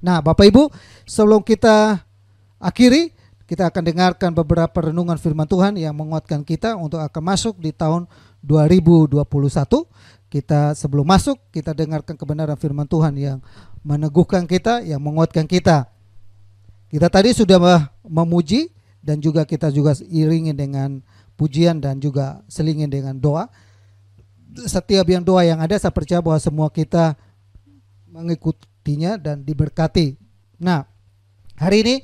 Nah, Bapak Ibu, sebelum kita akhiri, kita akan dengarkan beberapa renungan firman Tuhan yang menguatkan kita untuk akan masuk di tahun 2021. Kita sebelum masuk, kita dengarkan kebenaran firman Tuhan yang meneguhkan kita, yang menguatkan kita. Kita tadi sudah memuji dan juga kita juga iringin dengan pujian dan juga selingin dengan doa. Setiap yang doa yang ada, saya percaya bahwa semua kita mengikutinya dan diberkati. Nah, hari ini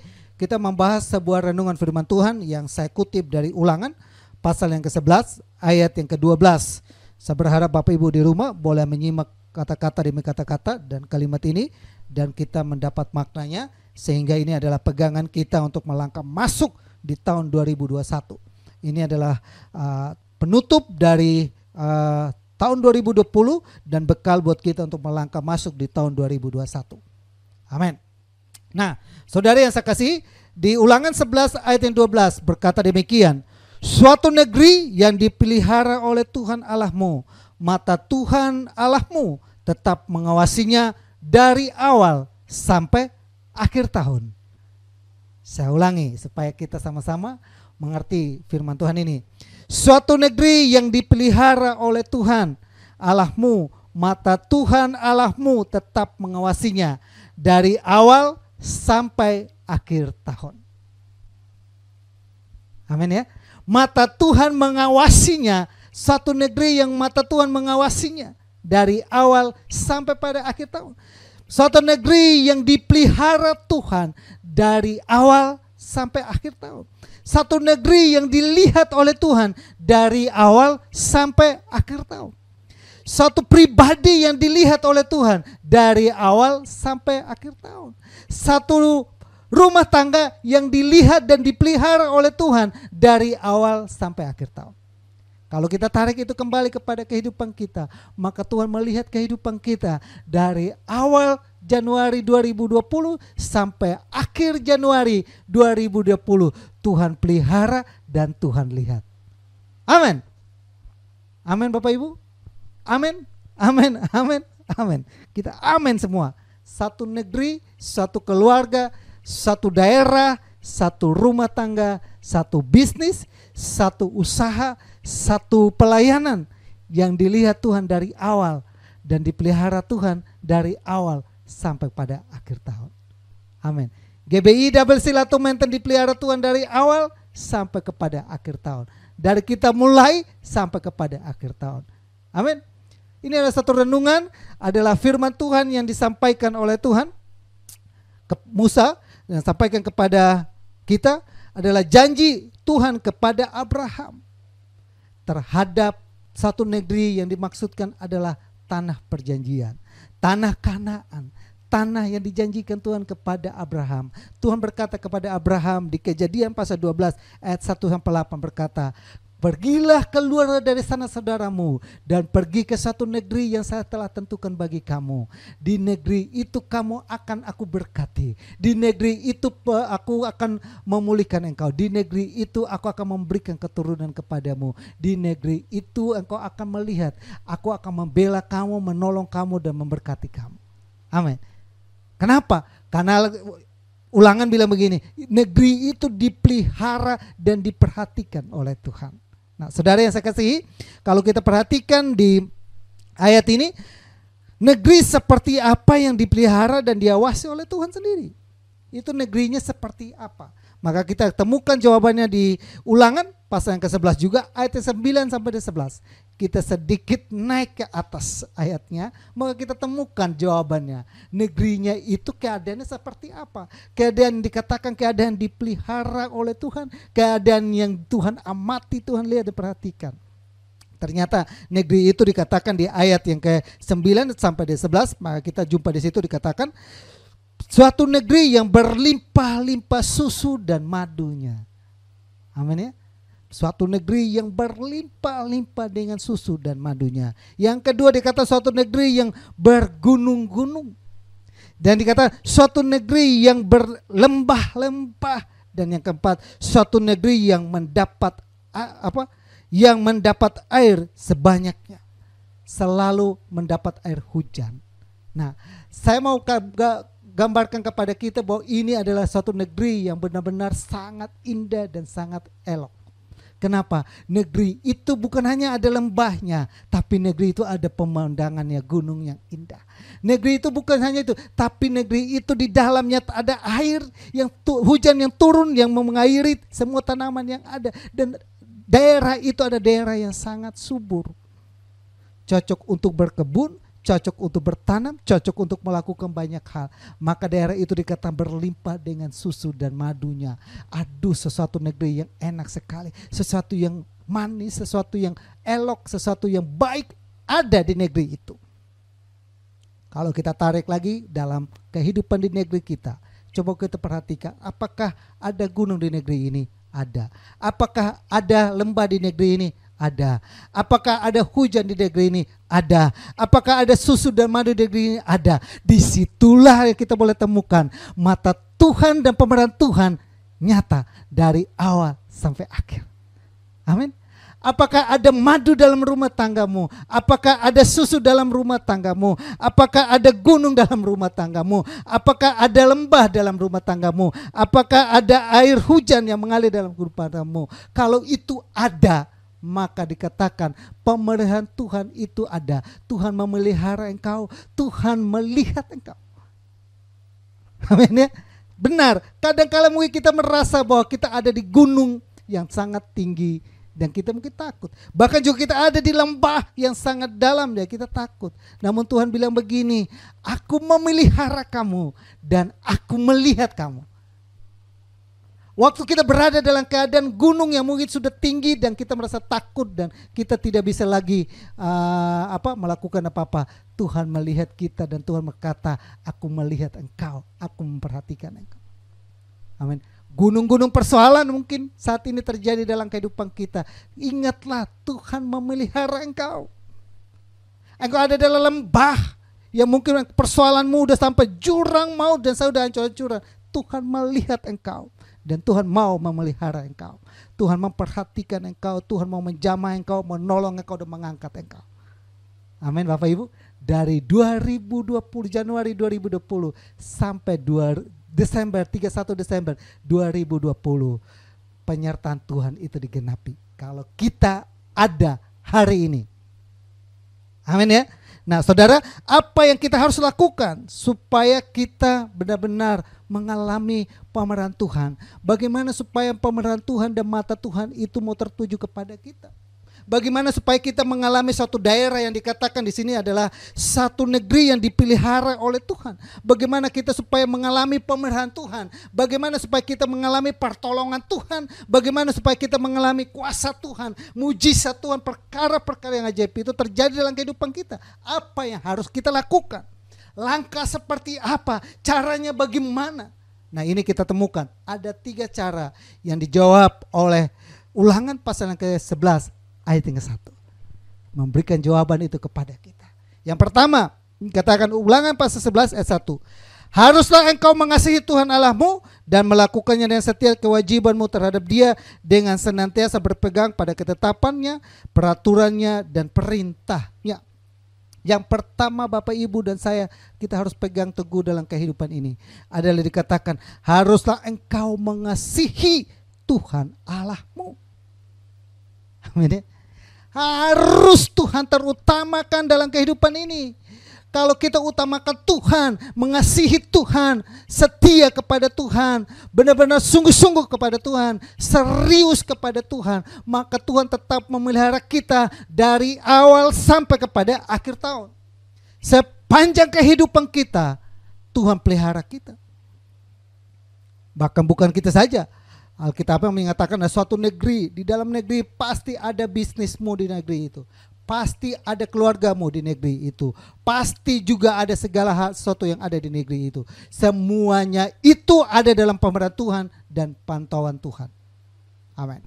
kita membahas sebuah renungan firman Tuhan yang saya kutip dari Ulangan pasal yang ke-11 ayat yang ke-12. Saya berharap Bapak Ibu di rumah boleh menyimak kata-kata demi kata-kata dan kalimat ini dan kita mendapat maknanya, sehingga ini adalah pegangan kita untuk melangkah masuk di tahun 2021. Ini adalah penutup dari tahun 2020 dan bekal buat kita untuk melangkah masuk di tahun 2021. Amin. Nah, saudara yang saya kasih, di Ulangan 11 ayat yang 12 berkata demikian, suatu negeri yang dipelihara oleh Tuhan Allahmu, mata Tuhan Allahmu tetap mengawasinya dari awal sampai akhir tahun. Saya ulangi supaya kita sama-sama mengerti firman Tuhan ini. Suatu negeri yang dipelihara oleh Tuhan Allahmu, mata Tuhan Allahmu tetap mengawasinya dari awal sampai akhir tahun. Amin ya. Mata Tuhan mengawasinya, satu negeri yang mata Tuhan mengawasinya dari awal sampai pada akhir tahun. Suatu negeri yang dipelihara Tuhan dari awal sampai akhir tahun. Satu negeri yang dilihat oleh Tuhan dari awal sampai akhir tahun. Satu pribadi yang dilihat oleh Tuhan dari awal sampai akhir tahun. Satu rumah tangga yang dilihat dan dipelihara oleh Tuhan dari awal sampai akhir tahun. Kalau kita tarik itu kembali kepada kehidupan kita, maka Tuhan melihat kehidupan kita dari awal Januari 2020 sampai akhir Januari 2020. Tuhan pelihara dan Tuhan lihat. Amin. Amin Bapak Ibu. Amin. Amin. Amin. Amin. Kita amin semua. Satu negeri, satu keluarga, satu daerah, satu rumah tangga, satu bisnis, satu usaha, satu pelayanan yang dilihat Tuhan dari awal dan dipelihara Tuhan dari awal sampai pada akhir tahun. Amin. GBI Double Silatum Maintain dipelihara Tuhan dari awal sampai kepada akhir tahun. Dari kita mulai sampai kepada akhir tahun. Amin. Ini adalah satu renungan, adalah firman Tuhan yang disampaikan oleh Tuhan ke Musa dan sampaikan kepada kita, adalah janji Tuhan kepada Abraham terhadap satu negeri yang dimaksudkan adalah tanah perjanjian, tanah Kanaan, tanah yang dijanjikan Tuhan kepada Abraham. Tuhan berkata kepada Abraham di Kejadian pasal 12 ayat 1-8 berkata, pergilah keluar dari sana saudaramu dan pergi ke satu negeri yang saya telah tentukan bagi kamu. Di negeri itu kamu akan aku berkati. Di negeri itu aku akan memulihkan engkau. Di negeri itu aku akan memberikan keturunan kepadamu. Di negeri itu engkau akan melihat, aku akan membela kamu, menolong kamu dan memberkati kamu. Amin. Kenapa? Karena Ulangan bilang begini, negeri itu dipelihara dan diperhatikan oleh Tuhan. Nah, saudara yang saya kasihi, kalau kita perhatikan di ayat ini, negeri seperti apa yang dipelihara dan diawasi oleh Tuhan sendiri? Itu negerinya seperti apa? Maka kita temukan jawabannya di Ulangan pasal yang ke-11 juga ayat 9 sampai 11. Kita sedikit naik ke atas ayatnya, maka kita temukan jawabannya. Negerinya itu keadaannya seperti apa? Keadaan dikatakan keadaan dipelihara oleh Tuhan, keadaan yang Tuhan amati, Tuhan lihat dan perhatikan. Ternyata negeri itu dikatakan di ayat yang ke-9 sampai 11, maka kita jumpa di situ dikatakan suatu negeri yang berlimpah-limpah susu dan madunya. Amin ya. Suatu negeri yang berlimpah-limpah dengan susu dan madunya. Yang kedua dikata suatu negeri yang bergunung-gunung. Dan dikata suatu negeri yang berlembah-lembah. Dan yang keempat, suatu negeri yang mendapat yang mendapat air sebanyaknya. Selalu mendapat air hujan. Nah, saya mau gambarkan kepada kita bahwa ini adalah suatu negeri yang benar-benar sangat indah dan sangat elok. Kenapa? Negeri itu bukan hanya ada lembahnya, tapi negeri itu ada pemandangannya, gunung yang indah. Negeri itu bukan hanya itu, tapi negeri itu di dalamnya ada air yang hujan yang turun yang mengairi semua tanaman yang ada, dan daerah itu ada daerah yang sangat subur. Cocok untuk berkebun, cocok untuk bertanam, cocok untuk melakukan banyak hal. Maka daerah itu dikatakan berlimpah dengan susu dan madunya. Aduh, sesuatu negeri yang enak sekali, sesuatu yang manis, sesuatu yang elok, sesuatu yang baik ada di negeri itu. Kalau kita tarik lagi dalam kehidupan di negeri kita, coba kita perhatikan, apakah ada gunung di negeri ini? Ada. Apakah ada lembah di negeri ini? Ada. Apakah ada hujan di negeri ini? Ada. Apakah ada susu dan madu di negeri ini? Ada. Disitulah yang kita boleh temukan mata Tuhan dan pemeran Tuhan nyata dari awal sampai akhir. Amin. Apakah ada madu dalam rumah tanggamu? Apakah ada susu dalam rumah tanggamu? Apakah ada gunung dalam rumah tanggamu? Apakah ada lembah dalam rumah tanggamu? Apakah ada air hujan yang mengalir dalam rumah tanggamu? Kalau itu ada, maka dikatakan pemeliharaan Tuhan itu ada. Tuhan memelihara engkau, Tuhan melihat engkau. Amin ya. Benar, kadang-kala mungkin kita merasa bahwa kita ada di gunung yang sangat tinggi dan kita mungkin takut. Bahkan juga kita ada di lembah yang sangat dalam dan kita takut. Namun Tuhan bilang begini, aku memelihara kamu dan aku melihat kamu. Waktu kita berada dalam keadaan gunung yang mungkin sudah tinggi dan kita merasa takut dan kita tidak bisa lagi melakukan apa-apa, Tuhan melihat kita dan Tuhan berkata, aku melihat engkau, aku memperhatikan engkau. Amin. Gunung-gunung persoalan mungkin saat ini terjadi dalam kehidupan kita. Ingatlah, Tuhan memelihara engkau. Engkau ada dalam lembah yang mungkin persoalanmu udah sampai jurang maut dan sudah hancur-hancuran. Tuhan melihat engkau dan Tuhan mau memelihara engkau. Tuhan memperhatikan engkau, Tuhan mau menjamah engkau, menolong engkau dan mengangkat engkau. Amin Bapak Ibu. Dari 2020 Januari 2020 sampai 31 Desember 2020 penyertaan Tuhan itu digenapi kalau kita ada hari ini. Amin ya. Nah saudara, apa yang kita harus lakukan supaya kita benar-benar mengalami pemeliharaan Tuhan? Bagaimana supaya pemeliharaan Tuhan dan mata Tuhan itu mau tertuju kepada kita? Bagaimana supaya kita mengalami suatu daerah yang dikatakan di sini adalah satu negeri yang dipelihara oleh Tuhan? Bagaimana kita supaya mengalami pemeliharaan Tuhan? Bagaimana supaya kita mengalami pertolongan Tuhan? Bagaimana supaya kita mengalami kuasa Tuhan, mujizat Tuhan, perkara-perkara yang ajaib itu terjadi dalam kehidupan kita? Apa yang harus kita lakukan? Langkah seperti apa? Caranya bagaimana? Nah ini kita temukan ada 3 cara yang dijawab oleh Ulangan pasal yang ke-11 ayat yang ke-1. Memberikan jawaban itu kepada kita. Yang pertama, katakan Ulangan pasal 11 ayat 1. Haruslah engkau mengasihi Tuhan Allahmu dan melakukannya dengan setia kewajibanmu terhadap Dia dengan senantiasa berpegang pada ketetapannya, peraturannya dan perintahnya. Yang pertama Bapak Ibu dan saya kita harus pegang teguh dalam kehidupan ini adalah dikatakan haruslah engkau mengasihi Tuhan Allahmu. Amin ya. Harus Tuhan terutamakan dalam kehidupan ini. Kalau kita utamakan Tuhan, mengasihi Tuhan, setia kepada Tuhan, benar-benar sungguh-sungguh kepada Tuhan, serius kepada Tuhan, maka Tuhan tetap memelihara kita dari awal sampai kepada akhir tahun. Sepanjang kehidupan kita, Tuhan pelihara kita. Bahkan bukan kita saja. Alkitab yang mengatakan ada suatu negeri, di dalam negeri pasti ada bisnismu di negeri itu. Pasti ada keluargamu di negeri itu. Pasti juga ada segala hal sesuatu yang ada di negeri itu. Semuanya itu ada dalam pemeliharaan Tuhan dan pantauan Tuhan. Amin.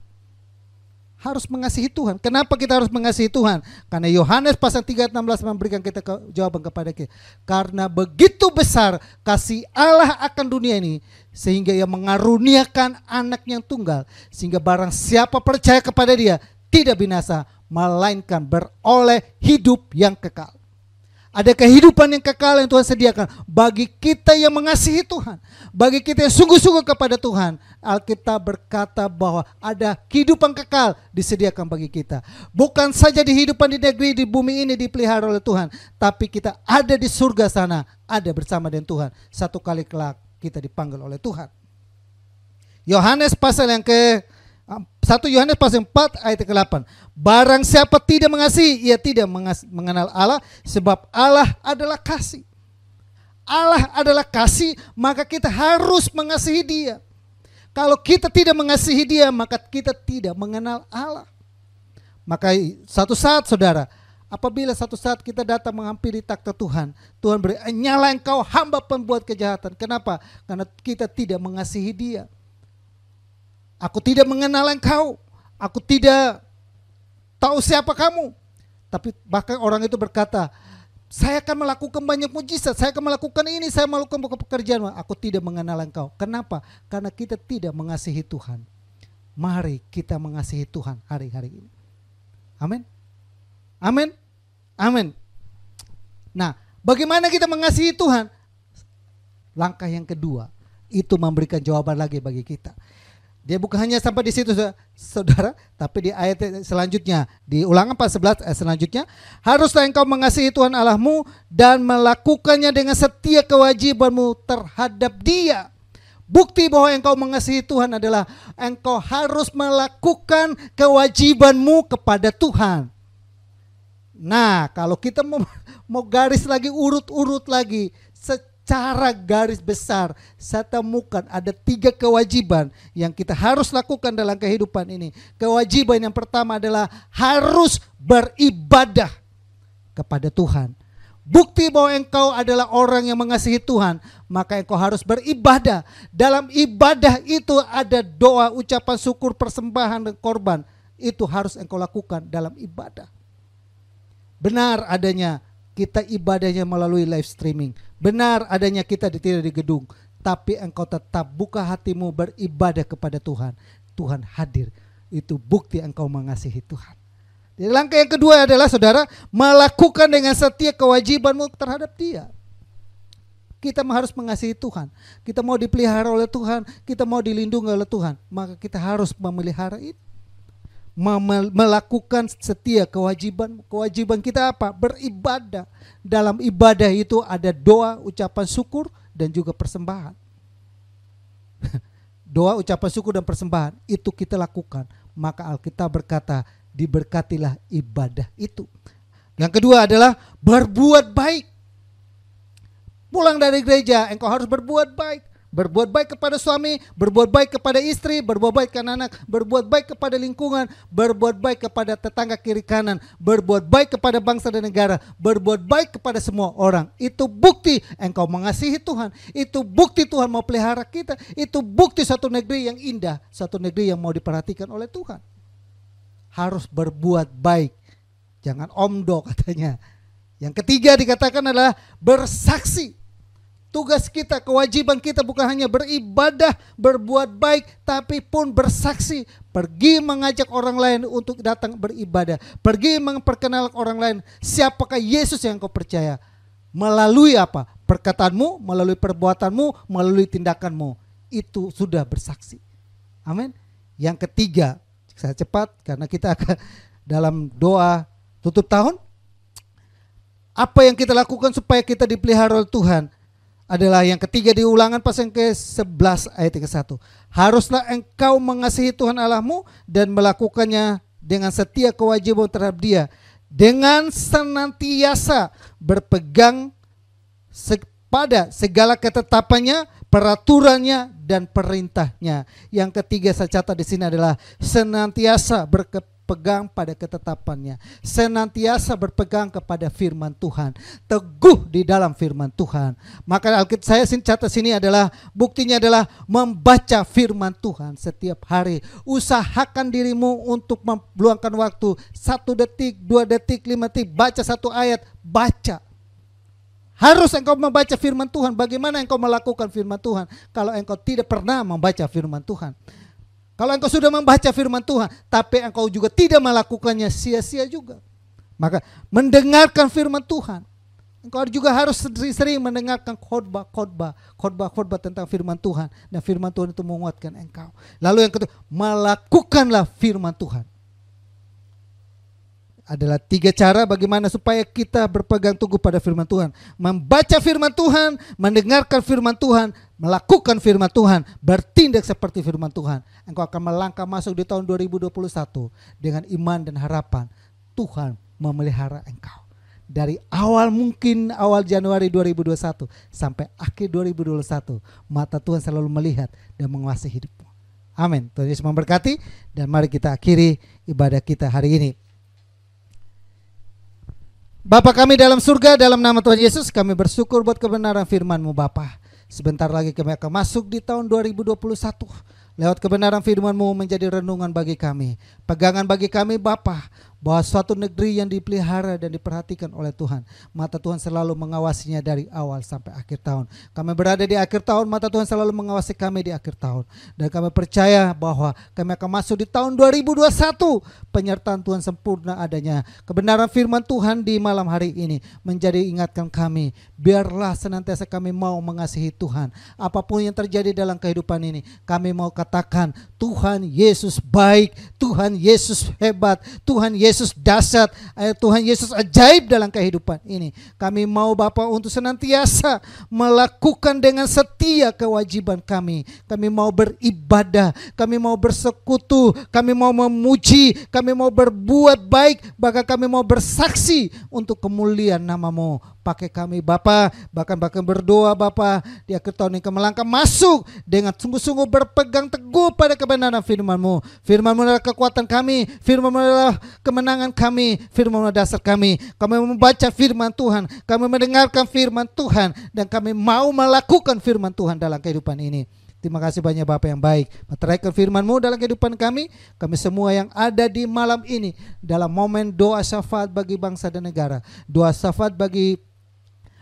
Harus mengasihi Tuhan. Kenapa kita harus mengasihi Tuhan? Karena Yohanes pasal 3:16 memberikan kita jawaban kepada kita. Karena begitu besar kasih Allah akan dunia ini, sehingga Ia mengaruniakan anak yang tunggal, sehingga barang siapa percaya kepada Dia tidak binasa, melainkan beroleh hidup yang kekal. Ada kehidupan yang kekal yang Tuhan sediakan bagi kita yang mengasihi Tuhan. Bagi kita yang sungguh-sungguh kepada Tuhan. Alkitab berkata bahwa ada kehidupan kekal disediakan bagi kita. Bukan saja di kehidupan di negeri, di bumi ini dipelihara oleh Tuhan. Tapi kita ada di surga sana, ada bersama dengan Tuhan. Satu kali kelak kita dipanggil oleh Tuhan. Yohanes pasal yang ke 1 Yohanes pasal 4 ayat ke-8. Barang siapa tidak mengasihi, ia tidak mengenal Allah, sebab Allah adalah kasih. Allah adalah kasih, maka kita harus mengasihi Dia. Kalau kita tidak mengasihi Dia, maka kita tidak mengenal Allah. Maka satu saat saudara, apabila satu saat kita datang menghampiri takhta Tuhan, Tuhan beri, nyala engkau hamba pembuat kejahatan. Kenapa? Karena kita tidak mengasihi Dia. Aku tidak mengenal engkau. Aku tidak tahu siapa kamu. Tapi bahkan orang itu berkata, saya akan melakukan banyak mujizat. Saya akan melakukan ini. Saya melakukan pekerjaan. Aku tidak mengenal engkau. Kenapa? Karena kita tidak mengasihi Tuhan. Mari kita mengasihi Tuhan hari-hari ini. Amin. Amin. Amin. Nah, bagaimana kita mengasihi Tuhan? Langkah yang kedua, itu memberikan jawaban lagi bagi kita. Dia bukan hanya sampai di situ saudara, tapi di ayat selanjutnya, di Ulangan pasal 11 ayat selanjutnya, haruslah engkau mengasihi Tuhan Allahmu dan melakukannya dengan setia kewajibanmu terhadap Dia. Bukti bahwa engkau mengasihi Tuhan adalah engkau harus melakukan kewajibanmu kepada Tuhan. Nah, kalau kita mau garis lagi, urut-urut lagi, secara garis besar saya temukan ada 3 kewajiban yang kita harus lakukan dalam kehidupan ini. Kewajiban yang pertama adalah harus beribadah kepada Tuhan. Bukti bahwa engkau adalah orang yang mengasihi Tuhan, maka engkau harus beribadah. Dalam ibadah itu ada doa, ucapan syukur, persembahan dan korban. Itu harus engkau lakukan dalam ibadah. Benar adanya kita ibadahnya melalui live streaming. Benar adanya kita tidak di gedung. Tapi engkau tetap buka hatimu beribadah kepada Tuhan. Tuhan hadir. Itu bukti engkau mengasihi Tuhan. Jadi langkah yang kedua adalah saudara, melakukan dengan setia kewajibanmu terhadap Dia. Kita harus mengasihi Tuhan. Kita mau dipelihara oleh Tuhan. Kita mau dilindungi oleh Tuhan. Maka kita harus memelihara itu. Melakukan setia kewajiban. Kewajiban kita apa? Beribadah. Dalam ibadah itu ada doa, ucapan syukur dan juga persembahan. Doa, ucapan syukur dan persembahan itu kita lakukan. Maka Alkitab berkata, diberkatilah ibadah itu. Yang kedua adalah berbuat baik. Pulang dari gereja, engkau harus berbuat baik. Berbuat baik kepada suami, berbuat baik kepada istri, berbuat baik kepada anak, berbuat baik kepada lingkungan, berbuat baik kepada tetangga kiri kanan, berbuat baik kepada bangsa dan negara, berbuat baik kepada semua orang. Itu bukti engkau mengasihi Tuhan. Itu bukti Tuhan mau pelihara kita. Itu bukti satu negeri yang indah, satu negeri yang mau diperhatikan oleh Tuhan. Harus berbuat baik. Jangan omdo katanya. Yang ketiga dikatakan adalah bersaksi. Tugas kita, kewajiban kita bukan hanya beribadah, berbuat baik, tapi pun bersaksi. Pergi mengajak orang lain untuk datang beribadah. Pergi memperkenalkan orang lain siapakah Yesus yang kau percaya. Melalui apa? Perkataanmu, melalui perbuatanmu, melalui tindakanmu. Itu sudah bersaksi. Amin. Yang ketiga, saya cepat karena kita akan dalam doa tutup tahun. Apa yang kita lakukan supaya kita dipelihara oleh Tuhan adalah yang ketiga di Ulangan pasal ke-11 ayat ke-1. Haruslah engkau mengasihi Tuhan Allahmu dan melakukannya dengan setia kewajiban terhadap Dia, dengan senantiasa berpegang pada segala ketetapannya, peraturannya dan perintahnya. Yang ketiga saya catat di sini adalah senantiasa berpegang pada ketetapannya, senantiasa berpegang kepada firman Tuhan, teguh di dalam firman Tuhan. Maka Alkitab saya catat sini adalah buktinya adalah membaca firman Tuhan setiap hari. Usahakan dirimu untuk meluangkan waktu 1 detik, 2 detik, 5 detik, baca 1 ayat, baca. Harus engkau membaca firman Tuhan. Bagaimana engkau melakukan firman Tuhan kalau engkau tidak pernah membaca firman Tuhan? Kalau engkau sudah membaca firman Tuhan, tapi engkau juga tidak melakukannya, sia-sia juga. Maka mendengarkan firman Tuhan, Engkau juga harus sering mendengarkan khotbah tentang firman Tuhan, dan firman Tuhan itu menguatkan engkau. Lalu yang kedua, melakukanlah firman Tuhan. Adalah 3 cara bagaimana supaya kita berpegang teguh pada firman Tuhan. Membaca firman Tuhan, mendengarkan firman Tuhan, melakukan firman Tuhan, bertindak seperti firman Tuhan. Engkau akan melangkah masuk di tahun 2021 dengan iman dan harapan Tuhan memelihara engkau. Dari awal Januari 2021 sampai akhir 2021, mata Tuhan selalu melihat dan menguasai hidupmu. Amin. Tuhan Yesus memberkati, dan mari kita akhiri ibadah kita hari ini. Bapa kami dalam surga, dalam nama Tuhan Yesus kami bersyukur buat kebenaran firman-Mu Bapa. Sebentar lagi kami akan masuk di tahun 2021. Lewat kebenaran firman-Mu menjadi renungan bagi kami, pegangan bagi kami Bapa, bahwa suatu negeri yang dipelihara dan diperhatikan oleh Tuhan, mata Tuhan selalu mengawasinya dari awal sampai akhir tahun. Kami berada di akhir tahun, mata Tuhan selalu mengawasi kami di akhir tahun. Dan kami percaya bahwa kami akan masuk di tahun 2021, penyertaan Tuhan sempurna adanya. Kebenaran firman Tuhan di malam hari ini menjadi ingatkan kami, biarlah senantiasa kami mau mengasihi Tuhan. Apapun yang terjadi dalam kehidupan ini, kami mau katakan, Tuhan Yesus baik, Tuhan Yesus hebat, Tuhan Yesus dahsyat, Tuhan Yesus ajaib dalam kehidupan ini. Kami mau Bapa untuk senantiasa melakukan dengan setia kewajiban kami. Kami mau beribadah, kami mau bersekutu, kami mau memuji, kami mau berbuat baik, bahkan kami mau bersaksi untuk kemuliaan nama-Mu. Pakai kami Bapa, bahkan berdoa Bapa, di akhir tahun ini kami melangkah masuk dengan sungguh-sungguh berpegang teguh pada kebenaran firman-Mu. Firman-Mu adalah kekuatan kami, firman-Mu adalah kemenangan kami, firman-Mu adalah dasar kami. Kami membaca firman Tuhan, kami mendengarkan firman Tuhan, dan kami mau melakukan firman Tuhan dalam kehidupan ini. Terima kasih banyak Bapa yang baik, meteraikan firman-Mu dalam kehidupan kami semua yang ada di malam ini, dalam momen doa syafaat bagi bangsa dan negara, doa syafaat bagi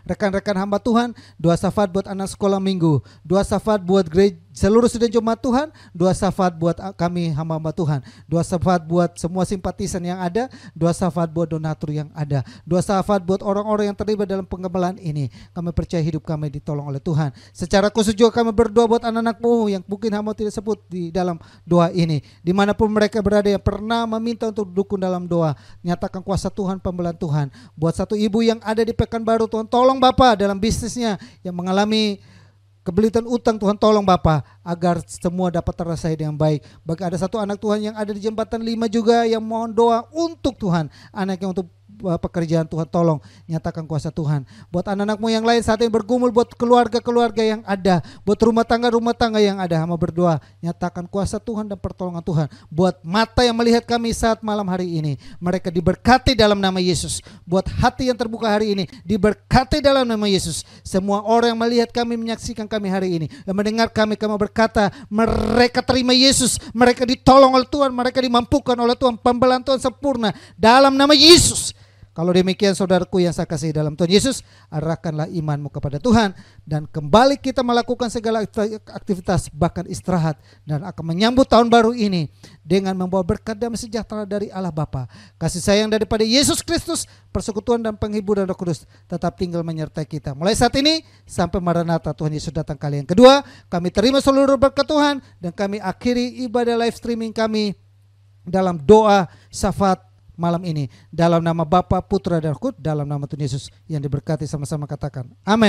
rekan-rekan hamba Tuhan, doa syafaat buat anak sekolah minggu, doa syafaat buat gereja, seluruh sidang jemaat Tuhan, doa syafaat buat kami hamba-hamba Tuhan, doa syafaat buat semua simpatisan yang ada, doa syafaat buat donatur yang ada, doa syafaat buat orang-orang yang terlibat dalam pengembalaan ini. Kami percaya hidup kami ditolong oleh Tuhan. Secara khusus juga kami berdoa buat anak-anak-Mu yang mungkin hamba tidak sebut di dalam doa ini, dimanapun mereka berada yang pernah meminta untuk dukung dalam doa, nyatakan kuasa Tuhan, pembelaan Tuhan. Buat satu ibu yang ada di Pekanbaru, Tuhan tolong Bapa dalam bisnisnya yang mengalami kebelitan utang, Tuhan tolong Bapa agar semua dapat terselesai dengan baik. Bagi ada satu anak Tuhan yang ada di Jembatan 5 juga yang mohon doa untuk Tuhan, anaknya untuk pekerjaan, Tuhan tolong nyatakan kuasa Tuhan. Buat anak-anak-Mu yang lain saat ini bergumul, buat keluarga-keluarga yang ada, buat rumah tangga yang ada, hamba berdoa nyatakan kuasa Tuhan dan pertolongan Tuhan. Buat mata yang melihat kami saat malam hari ini, mereka diberkati dalam nama Yesus. Buat hati yang terbuka hari ini, diberkati dalam nama Yesus. Semua orang yang melihat kami, menyaksikan kami hari ini, yang mendengar kami berkata, mereka terima Yesus, mereka ditolong oleh Tuhan, mereka dimampukan oleh Tuhan, pembelaan Tuhan sempurna dalam nama Yesus. Kalau demikian saudaraku yang saya kasih dalam Tuhan Yesus, arahkanlah imanmu kepada Tuhan, dan kembali kita melakukan segala aktivitas bahkan istirahat, dan akan menyambut tahun baru ini dengan membawa berkat damai sejahtera dari Allah Bapa, kasih sayang daripada Yesus Kristus, persekutuan dan penghiburan Roh Kudus tetap tinggal menyertai kita mulai saat ini sampai Maranatha Tuhan Yesus datang kali yang kedua. Kami terima seluruh berkat Tuhan, dan kami akhiri ibadah live streaming kami dalam doa syafaat malam ini, dalam nama Bapa, Putra dan Roh Kudus, dalam nama Tuhan Yesus yang diberkati, sama-sama katakan amin.